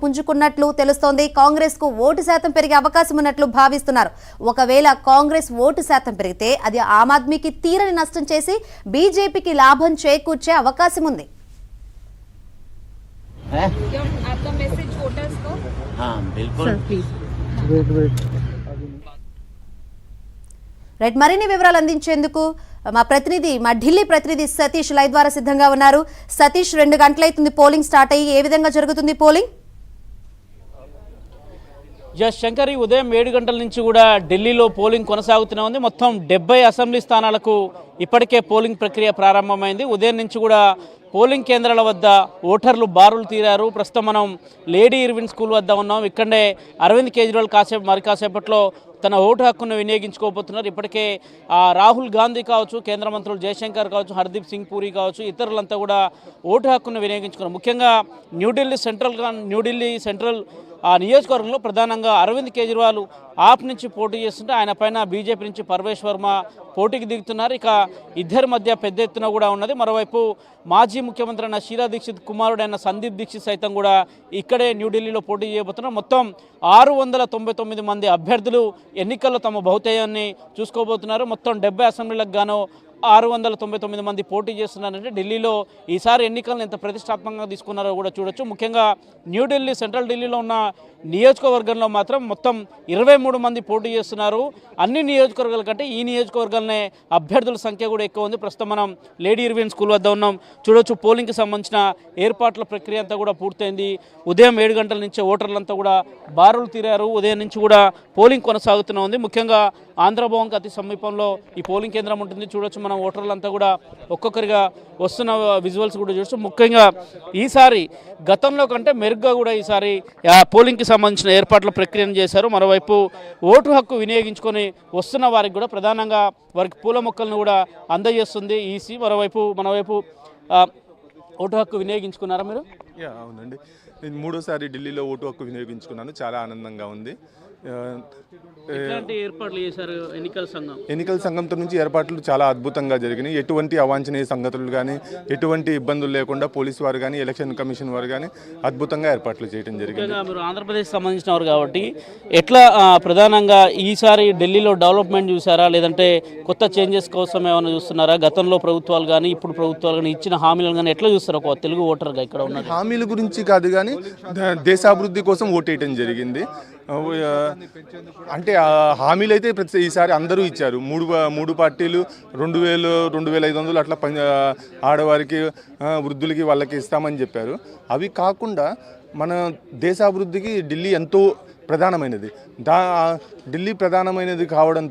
పుంజుకున్నట్లు తెలుస్తోంది. కాంగ్రెస్ కు ఓటు శాతం పెరిగే అవకాశం ఉన్నట్లు భావిస్తున్నారు. ఒకవేళ కాంగ్రెస్ ఓటు శాతం పెరిగితే అది ఆమ్ ఆద్మీకి తీరని నష్టం చేసి బీజేపీకి లాభం చేకూర్చే అవకాశం ఉంది. రైట్, మరిన్ని వివరాలు అందించేందుకు మా ఢిల్లీ ప్రతినిధి సతీష్ లైవ్ ద్వారా సిద్ధంగా ఉన్నారు. సతీష్, 2 గంటలైతుంది పోలింగ్ స్టార్ట్ అయ్యి. ఏ విధంగా జరుగుతుంది పోలింగ్? శంకర్, ఉదయం 7 గంటల నుంచి కూడా ఢిల్లీలో పోలింగ్ కొనసాగుతూనే ఉంది. మొత్తం 70 అసెంబ్లీ స్థానాలకు ఇప్పటికే పోలింగ్ ప్రక్రియ ప్రారంభమైంది. ఉదయం నుంచి కూడా పోలింగ్ కేంద్రాల వద్ద ఓటర్లు బారులు తీరారు. ప్రస్తుతం మనం లేడీ ఇర్విన్ స్కూల్ వద్ద ఉన్నాం. ఇక్కడే అరవింద్ కేజ్రీవాల్ మరి కాసేపట్లో తన ఓటు హక్కును వినియోగించుకోబోతున్నారు. ఇప్పటికే రాహుల్ గాంధీ కావచ్చు, కేంద్ర మంత్రులు జయశంకర్ కావచ్చు, హర్దీప్ సింగ్ పూరి కావచ్చు, ఇతరులంతా కూడా ఓటు హక్కును వినియోగించుకున్నారు. ముఖ్యంగా న్యూఢిల్లీ సెంట్రల్ నియోజకవర్గంలో ప్రధానంగా అరవింద్ కేజ్రీవాల్ ఆప్ నుంచి పోటీ చేస్తుంటే ఆయన పైన బీజేపీ నుంచి పర్వేష్ వర్మ పోటీకి దిగుతున్నారు. ఇక ఇద్దరి మధ్య పెద్ద ఎత్తున కూడా ఉన్నది. మరోవైపు మాజీ ముఖ్యమంత్రి అయిన షీలా దీక్షిత్ కుమారుడైన సందీప్ దీక్షిత్ సైతం కూడా ఇక్కడే న్యూఢిల్లీలో పోటీ చేయబోతున్నారు. మొత్తం 699 మంది అభ్యర్థులు ఎన్నికల్లో తమ భౌతయాన్ని చూసుకోబోతున్నారు. మొత్తం 70 అసెంబ్లీలకు గాను 699 మంది పోటీ చేస్తున్నారంటే ఢిల్లీలో ఈసారి ఎన్నికలను ఎంత ప్రతిష్టాత్మకంగా తీసుకున్నారో కూడా చూడొచ్చు. ముఖ్యంగా సెంట్రల్ ఢిల్లీలో ఉన్న నియోజకవర్గంలో మాత్రం మొత్తం 23 మంది పోటీ చేస్తున్నారు. అన్ని నియోజకవర్గాల కంటే ఈ నియోజకవర్గాలనే అభ్యర్థుల సంఖ్య కూడా ఎక్కువ ఉంది. ప్రస్తుతం మనం లేడీ ఇర్విన్ స్కూల్ వద్ద ఉన్నాం. చూడొచ్చు, పోలింగ్కి సంబంధించిన ఏర్పాట్ల ప్రక్రియ అంతా కూడా పూర్తయింది. ఉదయం 7 గంటల నుంచే ఓటర్లంతా కూడా బారులు తీరారు. ఉదయం నుంచి కూడా పోలింగ్ కొనసాగుతూనే ఉంది. ముఖ్యంగా ఆంధ్రభవన్కి అతి సమీపంలో ఈ పోలింగ్ కేంద్రం ఉంటుంది. చూడొచ్చు, మనం ఓటర్లంతా కూడా ఒక్కొక్కరిగా వస్తున్న విజువల్స్ కూడా చూడొచ్చు. ముఖ్యంగా ఈసారి గతంలో కంటే మెరుగ్గా కూడా ఈసారి పోలింగ్కి సంబంధించిన ఏర్పాట్ల ప్రక్రియను చేశారు. మరోవైపు ఓటు హక్కు వినియోగించుకొని వస్తున్న వారికి కూడా ప్రధానంగా వారికి పూల మొక్కలను కూడా అందజేస్తుంది ఈసీ. మనవైపు ఓటు హక్కు వినియోగించుకున్నారా మీరు? అవునండి, నేను 3వ సారి ఢిల్లీలో ఓటు హక్కు వినియోగించుకున్నాను. చాలా ఆనందంగా ఉంది. ఏర్పాట్లు చేశారు ఎన్నికల సంఘంతో నుంచి ఏర్పాట్లు చాలా అద్భుతంగా జరిగినాయి. ఎటువంటి అవాంఛనీయ సంగతులు కానీ, ఎటువంటి ఇబ్బందులు లేకుండా పోలీసు వారు కానీ, ఎలక్షన్ కమిషన్ వారు కానీ అద్భుతంగా ఏర్పాట్లు చేయడం జరిగింది. మీరు ఆంధ్రప్రదేశ్ సంబంధించిన వారు కాబట్టి ఎట్లా ప్రధానంగా ఈసారి ఢిల్లీలో డెవలప్మెంట్ చూసారా, లేదంటే కొత్త చేంజెస్ కోసం ఏమైనా చూస్తున్నారా? గతంలో ప్రభుత్వాలు కానీ ఇప్పుడు ప్రభుత్వాలు కానీ ఇచ్చిన హామీలను కానీ ఎట్లా చూస్తారు ఒక తెలుగు ఓటర్గా? ఇక్కడ ఉన్న హామీల గురించి కాదు కానీ దేశాభివృద్ధి కోసం ఓటేయడం జరిగింది. అంటే హామీలు అయితే ఈసారి అందరూ ఇచ్చారు. మూడు పార్టీలు 2000, 2500 అట్లా ఆడవారికి, వృద్ధులకి వాళ్ళకి ఇస్తామని చెప్పారు. అవి కాకుండా మన దేశాభివృద్ధికి ఢిల్లీ ఎంతో ప్రధానమైనది. ఢిల్లీ ప్రధానమైనది కావడంతో